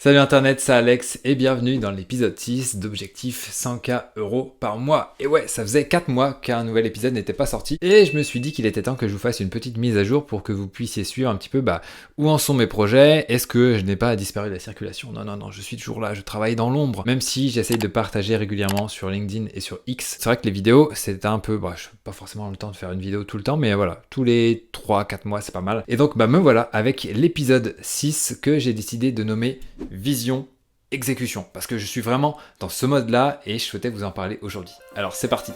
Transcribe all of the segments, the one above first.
Salut Internet, c'est Alex et bienvenue dans l'épisode 6 d'Objectif 100K € par mois. Et ouais, ça faisait 4 mois qu'un nouvel épisode n'était pas sorti et je me suis dit qu'il était temps que je vous fasse une petite mise à jour pour que vous puissiez suivre un petit peu où en sont mes projets. Est-ce que je n'ai pas disparu de la circulation? Non, je suis toujours là, je travaille dans l'ombre. Même si j'essaye de partager régulièrement sur LinkedIn et sur X. C'est vrai que les vidéos, c'est un peu, je n'ai pas forcément le temps de faire une vidéo tout le temps, mais voilà, tous les 3-4 mois, c'est pas mal. Et donc me voilà avec l'épisode 6 que j'ai décidé de nommer Vision, exécution, parce que je suis vraiment dans ce mode-là et je souhaitais vous en parler aujourd'hui. Alors c'est parti.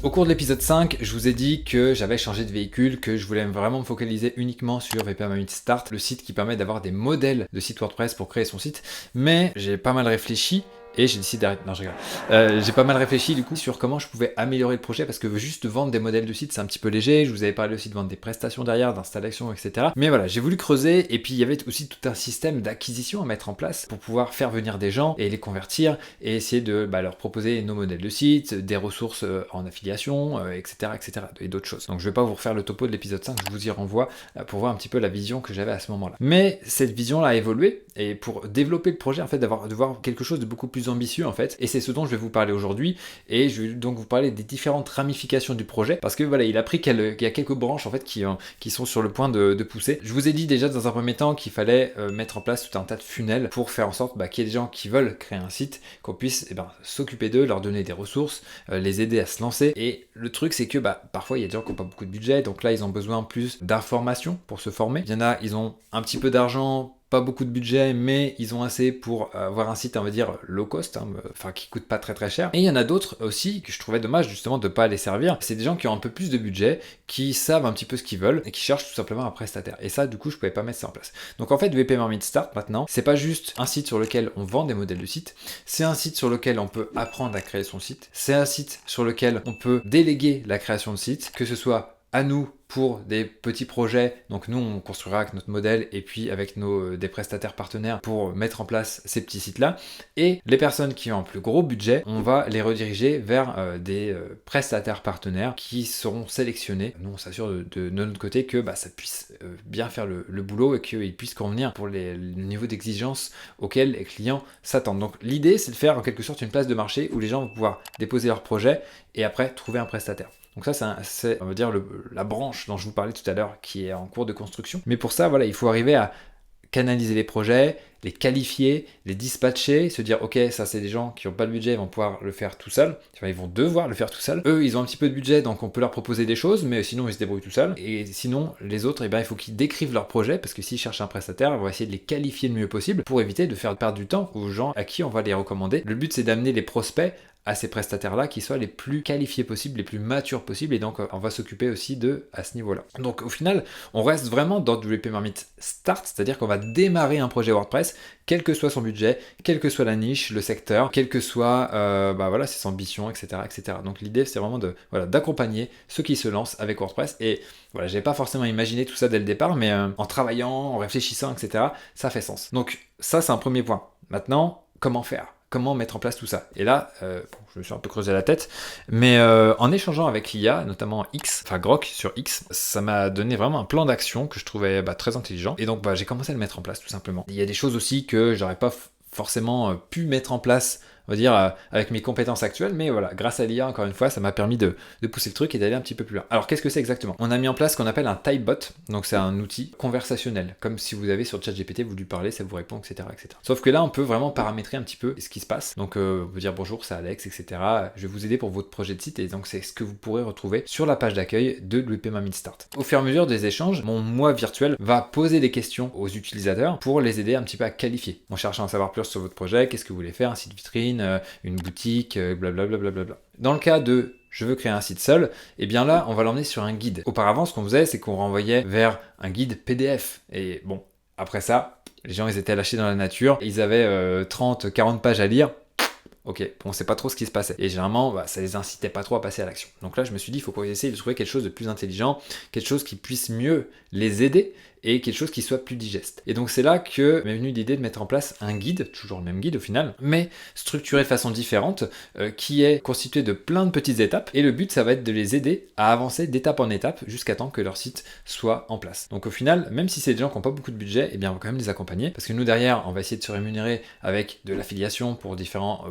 Au cours de l'épisode 5, je vous ai dit que j'avais changé de véhicule, que je voulais vraiment me focaliser uniquement sur VP Mamit Start, le site qui permet d'avoir des modèles de site WordPress pour créer son site, mais j'ai pas mal réfléchi. Et j'ai décidé d'arrêter. Non, je rigole. J'ai pas mal réfléchi du coup sur comment je pouvais améliorer le projet parce que juste vendre des modèles de site c'est un petit peu léger. Je vous avais parlé aussi de vendre des prestations derrière, d'installation, etc. Mais voilà, j'ai voulu creuser et puis il y avait aussi tout un système d'acquisition à mettre en place pour pouvoir faire venir des gens et les convertir et essayer de leur proposer nos modèles de site, des ressources en affiliation, etc., etc. et d'autres choses. Donc je vais pas vous refaire le topo de l'épisode 5, je vous y renvoie pour voir un petit peu la vision que j'avais à ce moment-là. Mais cette vision-là a évolué et pour développer le projet en fait, de voir quelque chose de beaucoup plus ambitieux en fait, et c'est ce dont je vais vous parler aujourd'hui, et je vais donc vous parler des différentes ramifications du projet, parce que voilà, il a pris qu'il y a quelques branches en fait qui sont sur le point de pousser. Je vous ai dit déjà dans un premier temps qu'il fallait mettre en place tout un tas de funnels pour faire en sorte qu'il y ait des gens qui veulent créer un site, qu'on puisse s'occuper d'eux, leur donner des ressources, les aider à se lancer, et le truc c'est que parfois il y a des gens qui n'ont pas beaucoup de budget, donc là ils ont besoin plus d'informations pour se former. Il y en a, ils ont un petit peu d'argent, pas beaucoup de budget, mais ils ont assez pour avoir un site, on va dire, low cost, qui coûte pas très cher. Et il y en a d'autres aussi que je trouvais dommage justement de pas les servir. C'est des gens qui ont un peu plus de budget, qui savent un petit peu ce qu'ils veulent et qui cherchent tout simplement un prestataire. Et ça, du coup, je pouvais pas mettre ça en place. Donc en fait, VP Mamit Start maintenant, c'est pas juste un site sur lequel on vend des modèles de site, c'est un site sur lequel on peut apprendre à créer son site, c'est un site sur lequel on peut déléguer la création de site, que ce soit à nous pour des petits projets, donc nous on construira avec notre modèle et puis avec des prestataires partenaires pour mettre en place ces petits sites là, et les personnes qui ont un plus gros budget, on va les rediriger vers des prestataires partenaires qui seront sélectionnés. Nous on s'assure de notre côté que ça puisse bien faire le boulot et qu'ils puissent convenir pour le niveau d'exigence auquel les clients s'attendent. Donc l'idée c'est de faire en quelque sorte une place de marché où les gens vont pouvoir déposer leur projet et après trouver un prestataire. Donc ça, c'est on va dire, la branche dont je vous parlais tout à l'heure qui est en cours de construction. Mais pour ça, voilà, il faut arriver à canaliser les projets, les qualifier, les dispatcher, se dire ok, ça c'est des gens qui n'ont pas le budget, ils vont pouvoir le faire tout seuls, ils vont devoir le faire tout seuls. Eux, ils ont un petit peu de budget, donc on peut leur proposer des choses, mais sinon ils se débrouillent tout seuls. Et sinon, les autres, il faut qu'ils décrivent leur projet, parce que s'ils cherchent un prestataire, on va essayer de les qualifier le mieux possible pour éviter de faire perdre du temps aux gens à qui on va les recommander. Le but, c'est d'amener les prospects à ces prestataires-là qui soient les plus qualifiés possibles, les plus matures possibles, et donc on va s'occuper aussi d'eux à ce niveau-là. Donc au final, on reste vraiment dans du VP Mamit Start, c'est-à-dire qu'on va démarrer un projet WordPress, quel que soit son budget, quelle que soit la niche, le secteur, quelle que soit ses ambitions, etc., etc. Donc l'idée, c'est vraiment d'accompagner ceux qui se lancent avec WordPress, et voilà, j'avais pas forcément imaginé tout ça dès le départ, mais en travaillant, en réfléchissant, etc., ça fait sens. Donc ça, c'est un premier point. Maintenant, comment faire ? Comment mettre en place tout ça? Et là, je me suis un peu creusé la tête, mais en échangeant avec l'IA, notamment Grok sur X, ça m'a donné vraiment un plan d'action que je trouvais très intelligent. Et donc j'ai commencé à le mettre en place tout simplement. Il y a des choses aussi que j'aurais pas forcément pu mettre en place, on va dire, avec mes compétences actuelles, mais voilà, grâce à l'IA, encore une fois, ça m'a permis de pousser le truc et d'aller un petit peu plus loin. Alors, qu'est-ce que c'est exactement? On a mis en place ce qu'on appelle un typebot, donc c'est un outil conversationnel, comme si vous avez sur ChatGPT, vous lui parlez, ça vous répond, etc., etc. Sauf que là, on peut vraiment paramétrer un petit peu ce qui se passe, donc vous dire bonjour, c'est Alex, etc., je vais vous aider pour votre projet de site, et donc c'est ce que vous pourrez retrouver sur la page d'accueil de WP Mamit Start. Au fur et à mesure des échanges, mon moi virtuel va poser des questions aux utilisateurs pour les aider un petit peu à qualifier. En cherchant à savoir plus sur votre projet, qu'est-ce que vous voulez faire, un site vitrine, une boutique, blablabla. Dans le cas de je veux créer un site seul, et bien là, on va l'emmener sur un guide. Auparavant, ce qu'on faisait, c'est qu'on renvoyait vers un guide PDF. Et bon, après ça, les gens, ils étaient lâchés dans la nature, ils avaient 30-40 pages à lire. ok, bon, on sait pas trop ce qui se passait. Et généralement, bah, ça les incitait pas trop à passer à l'action. Donc là, je me suis dit, il faut qu'on essaye de trouver quelque chose de plus intelligent, quelque chose qui puisse mieux les aider et quelque chose qui soit plus digeste. Et donc c'est là que m'est venue l'idée de mettre en place un guide, toujours le même guide au final, mais structuré de façon différente, qui est constitué de plein de petites étapes. Et le but, ça va être de les aider à avancer d'étape en étape jusqu'à temps que leur site soit en place. Donc au final, même si c'est des gens qui n'ont pas beaucoup de budget, eh bien on va quand même les accompagner, parce que nous derrière, on va essayer de se rémunérer avec de l'affiliation pour différents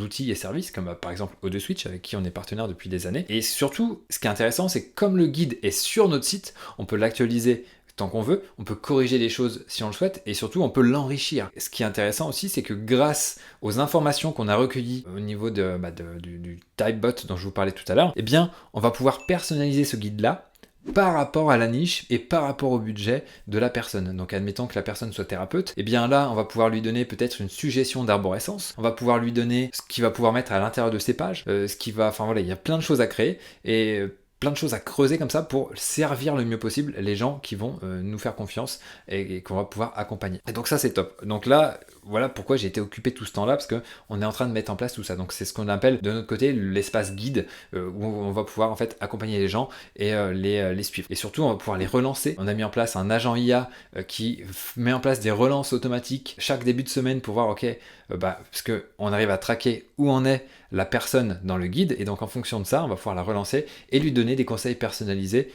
outils et services, comme par exemple O2Switch, avec qui on est partenaire depuis des années. Et surtout, ce qui est intéressant, c'est que comme le guide est sur notre site, on peut l'actualiser tant qu'on veut, on peut corriger les choses si on le souhaite, et surtout on peut l'enrichir. Ce qui est intéressant aussi, c'est que grâce aux informations qu'on a recueillies au niveau du Typebot dont je vous parlais tout à l'heure, eh bien on va pouvoir personnaliser ce guide-là par rapport à la niche et par rapport au budget de la personne. Donc admettons que la personne soit thérapeute, et bien là on va pouvoir lui donner peut-être une suggestion d'arborescence, on va pouvoir lui donner ce qu'il va pouvoir mettre à l'intérieur de ses pages, enfin voilà, il y a plein de choses à créer, et plein de choses à creuser comme ça pour servir le mieux possible les gens qui vont nous faire confiance et qu'on va pouvoir accompagner. Et donc ça c'est top. Donc là, voilà pourquoi j'ai été occupé tout ce temps-là, parce qu'on est en train de mettre en place tout ça. Donc c'est ce qu'on appelle de notre côté l'espace guide, où on va pouvoir en fait accompagner les gens et les suivre. Et surtout on va pouvoir les relancer. On a mis en place un agent IA qui met en place des relances automatiques chaque début de semaine pour voir, ok, parce qu'on arrive à traquer où en est la personne dans le guide, et donc en fonction de ça, on va pouvoir la relancer et lui donner des conseils personnalisés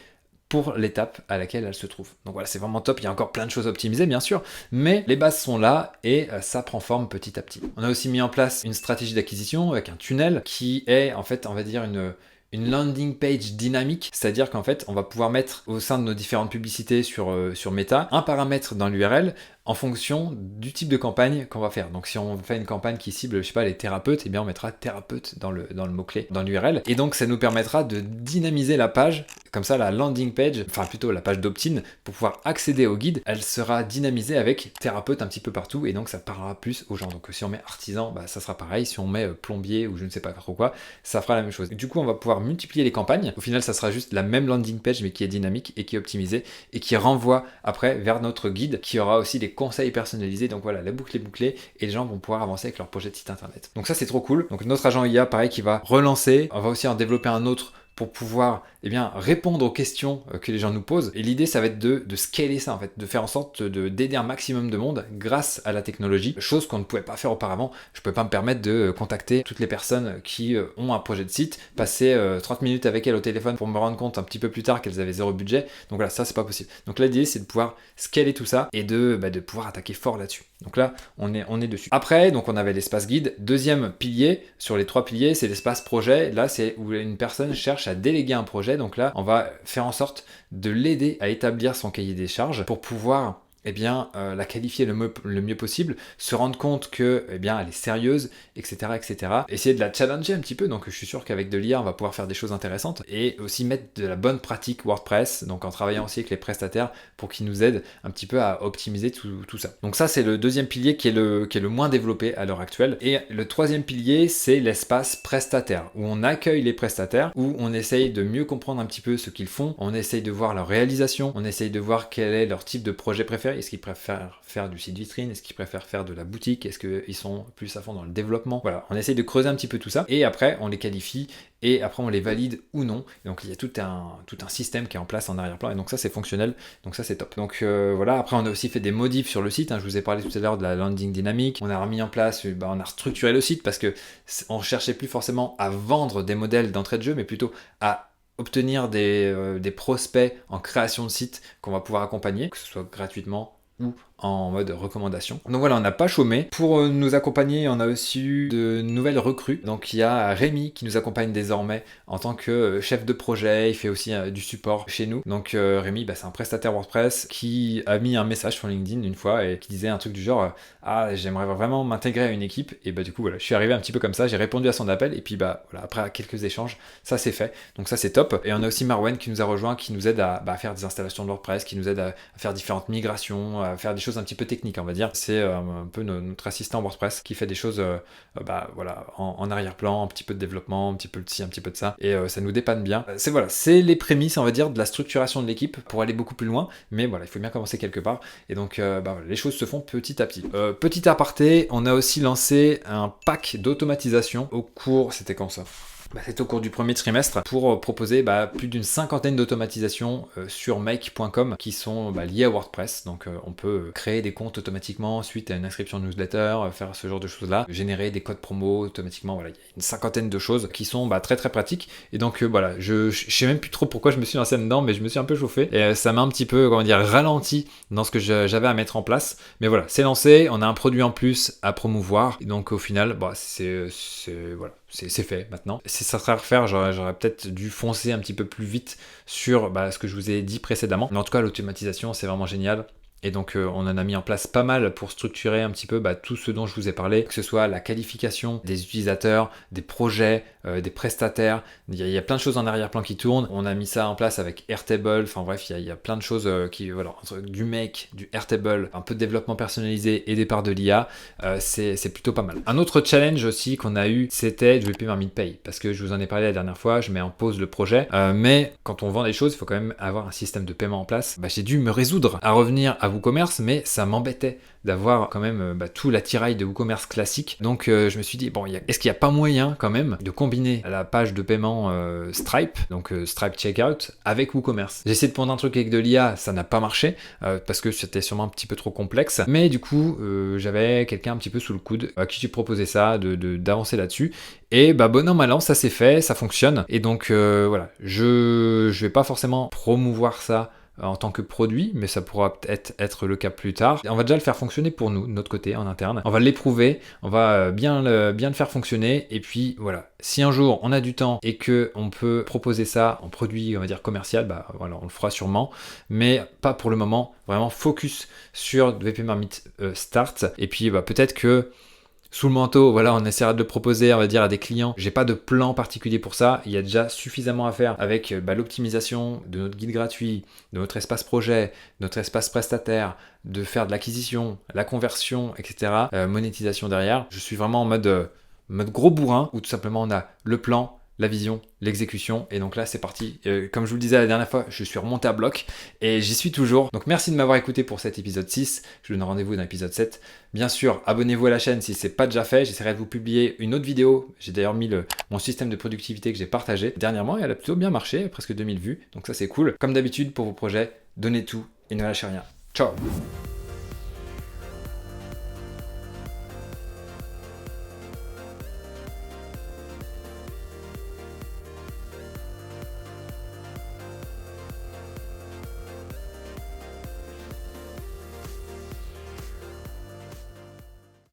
pour l'étape à laquelle elle se trouve. Donc voilà, c'est vraiment top, il y a encore plein de choses à optimiser bien sûr, mais les bases sont là et ça prend forme petit à petit. On a aussi mis en place une stratégie d'acquisition avec un tunnel qui est en fait, on va dire, une landing page dynamique, c'est-à-dire qu'en fait, on va pouvoir mettre au sein de nos différentes publicités sur Meta un paramètre dans l'URL en fonction du type de campagne qu'on va faire. Donc si on fait une campagne qui cible, je sais pas, les thérapeutes, eh bien on mettra thérapeute dans le mot-clé, dans l'URL. Et donc ça nous permettra de dynamiser la page, comme ça la landing page, enfin plutôt la page d'opt-in, pour pouvoir accéder au guide, elle sera dynamisée avec thérapeute un petit peu partout, et donc ça parlera plus aux gens. Donc si on met artisan, bah, ça sera pareil, si on met plombier ou je ne sais pas trop quoi, ça fera la même chose. Et du coup on va pouvoir multiplier les campagnes, au final ça sera juste la même landing page mais qui est dynamique et qui est optimisée et qui renvoie après vers notre guide qui aura aussi des conseils personnalisés. Donc voilà, la boucle est bouclée et les gens vont pouvoir avancer avec leur projet de site internet. Donc ça c'est trop cool. Donc notre agent IA pareil qui va relancer, on va aussi en développer un autre pour pouvoir répondre aux questions que les gens nous posent. Et l'idée, ça va être de scaler ça, en fait, de faire en sorte d'aider un maximum de monde grâce à la technologie, chose qu'on ne pouvait pas faire auparavant. Je ne pouvais pas me permettre de contacter toutes les personnes qui ont un projet de site, passer 30 minutes avec elles au téléphone pour me rendre compte un petit peu plus tard qu'elles avaient zéro budget. Donc voilà, ça, c'est pas possible. Donc là, l'idée, c'est de pouvoir scaler tout ça et de pouvoir attaquer fort là-dessus. Donc là, on est dessus. Après, donc on avait l'espace guide. Deuxième pilier, sur les 3 piliers, c'est l'espace projet. Là, c'est où une personne cherche à déléguer un projet. Donc là, on va faire en sorte de l'aider à établir son cahier des charges pour pouvoir la qualifier le mieux possible, se rendre compte que elle est sérieuse, etc., etc. Essayer de la challenger un petit peu, donc je suis sûr qu'avec de l'IA, on va pouvoir faire des choses intéressantes, et aussi mettre de la bonne pratique WordPress, donc en travaillant aussi avec les prestataires pour qu'ils nous aident un petit peu à optimiser tout ça. Donc ça, c'est le deuxième pilier qui est le moins développé à l'heure actuelle. Et le troisième pilier, c'est l'espace prestataire, où on accueille les prestataires, où on essaye de mieux comprendre un petit peu ce qu'ils font, on essaye de voir leur réalisation, on essaye de voir quel est leur type de projet préféré. Est-ce qu'ils préfèrent faire du site vitrine? Est-ce qu'ils préfèrent faire de la boutique? Est-ce qu'ils sont plus à fond dans le développement? Voilà, on essaye de creuser un petit peu tout ça, et après on les qualifie, et après on les valide ou non. Et donc il y a tout un système qui est en place en arrière-plan, et donc ça c'est fonctionnel, donc ça c'est top. Donc voilà, après on a aussi fait des modifs sur le site, je vous ai parlé tout à l'heure de la landing dynamique, on a remis en place, on a restructuré le site, parce que on cherchait plus forcément à vendre des modèles d'entrée de jeu, mais plutôt à obtenir des prospects en création de site qu'on va pouvoir accompagner, que ce soit gratuitement ou en mode recommandation. Donc voilà, on n'a pas chômé. Pour nous accompagner, on a aussi eu de nouvelles recrues. Donc il y a Rémi qui nous accompagne désormais en tant que chef de projet. Il fait aussi du support chez nous. Donc Rémi, c'est un prestataire WordPress qui a mis un message sur LinkedIn une fois et qui disait un truc du genre j'aimerais vraiment m'intégrer à une équipe. Et du coup voilà, je suis arrivé un petit peu comme ça, j'ai répondu à son appel, et puis voilà, après quelques échanges, ça c'est fait. Donc ça c'est top. Et on a aussi Marwen qui nous a rejoint, qui nous aide à faire des installations de WordPress, qui nous aide à faire différentes migrations, à faire des choses choses un petit peu techniques, on va dire. C'est un peu notre assistant WordPress qui fait des choses voilà, en arrière-plan, un petit peu de développement, un petit peu de ci, un petit peu de ça, et ça nous dépanne bien. C'est les prémices, on va dire, de la structuration de l'équipe pour aller beaucoup plus loin, mais voilà, il faut bien commencer quelque part, et donc voilà, les choses se font petit à petit. Petit aparté, on a aussi lancé un pack d'automatisation au cours, c'était quand ça ? C'est au cours du premier trimestre pour proposer plus d'une 50aine d'automatisations sur make.com qui sont liées à WordPress. Donc on peut créer des comptes automatiquement suite à une inscription newsletter, faire ce genre de choses-là, générer des codes promo automatiquement. Voilà, il y a une 50aine de choses qui sont très très pratiques. Et donc voilà, je sais même plus trop pourquoi je me suis lancé dedans, mais je me suis un peu chauffé et ça m'a un petit peu, ralenti dans ce que j'avais à mettre en place. Mais voilà, c'est lancé, on a un produit en plus à promouvoir. Et donc au final, c'est fait maintenant. Si ça serait à refaire, j'aurais peut-être dû foncer un petit peu plus vite sur ce que je vous ai dit précédemment. Mais en tout cas, l'automatisation, c'est vraiment génial. Et donc on en a mis en place pas mal pour structurer un petit peu tout ce dont je vous ai parlé, que ce soit la qualification des utilisateurs, des projets, des prestataires. Il y a plein de choses en arrière-plan qui tournent. On a mis ça en place avec Airtable. Enfin bref, il y a plein de choses entre du make, du Airtable, un peu de développement personnalisé et des parts de l'IA. C'est plutôt pas mal. Un autre challenge aussi qu'on a eu, c'était du WP Marmite Pay, parce que je vous en ai parlé la dernière fois, je mets en pause le projet, mais quand on vend des choses, il faut quand même avoir un système de paiement en place. J'ai dû me résoudre à revenir à WooCommerce, mais ça m'embêtait d'avoir quand même tout l'attirail de WooCommerce classique. Donc je me suis dit, est-ce qu'il n'y a pas moyen quand même de combiner la page de paiement Stripe, donc Stripe Checkout, avec WooCommerce. J'ai essayé de prendre un truc avec de l'IA, ça n'a pas marché, parce que c'était sûrement un petit peu trop complexe, mais du coup j'avais quelqu'un un petit peu sous le coude à qui j'ai proposé ça, d'avancer là-dessus, et bon an mal an, ça s'est fait, ça fonctionne, et donc voilà, je vais pas forcément promouvoir ça en tant que produit, mais ça pourra peut-être être le cas plus tard. On va déjà le faire fonctionner pour nous, de notre côté, en interne. On va l'éprouver, on va bien le faire fonctionner, et puis voilà. Si un jour on a du temps et que on peut proposer ça en produit, on va dire commercial, voilà, on le fera sûrement, mais pas pour le moment. Vraiment focus sur WP Marmite Start, et puis peut-être que sous le manteau, voilà, on essaiera de le proposer, on va dire, à des clients. J'ai pas de plan particulier pour ça. Il y a déjà suffisamment à faire avec l'optimisation de notre guide gratuit, de notre espace projet, notre espace prestataire, de faire de l'acquisition, la conversion, etc. Monétisation derrière. Je suis vraiment en mode gros bourrin, où tout simplement on a le plan, la vision, l'exécution, et donc là c'est parti. Comme je vous le disais la dernière fois, je suis remonté à bloc et j'y suis toujours. Donc merci de m'avoir écouté pour cet épisode 6. Je vous donne rendez-vous dans l'épisode 7. Bien sûr, abonnez-vous à la chaîne si ce n'est pas déjà fait. J'essaierai de vous publier une autre vidéo. J'ai d'ailleurs mis mon système de productivité que j'ai partagé dernièrement et elle a plutôt bien marché, presque 2000 vues. Donc ça c'est cool. Comme d'habitude pour vos projets, donnez tout et ne lâchez rien. Ciao.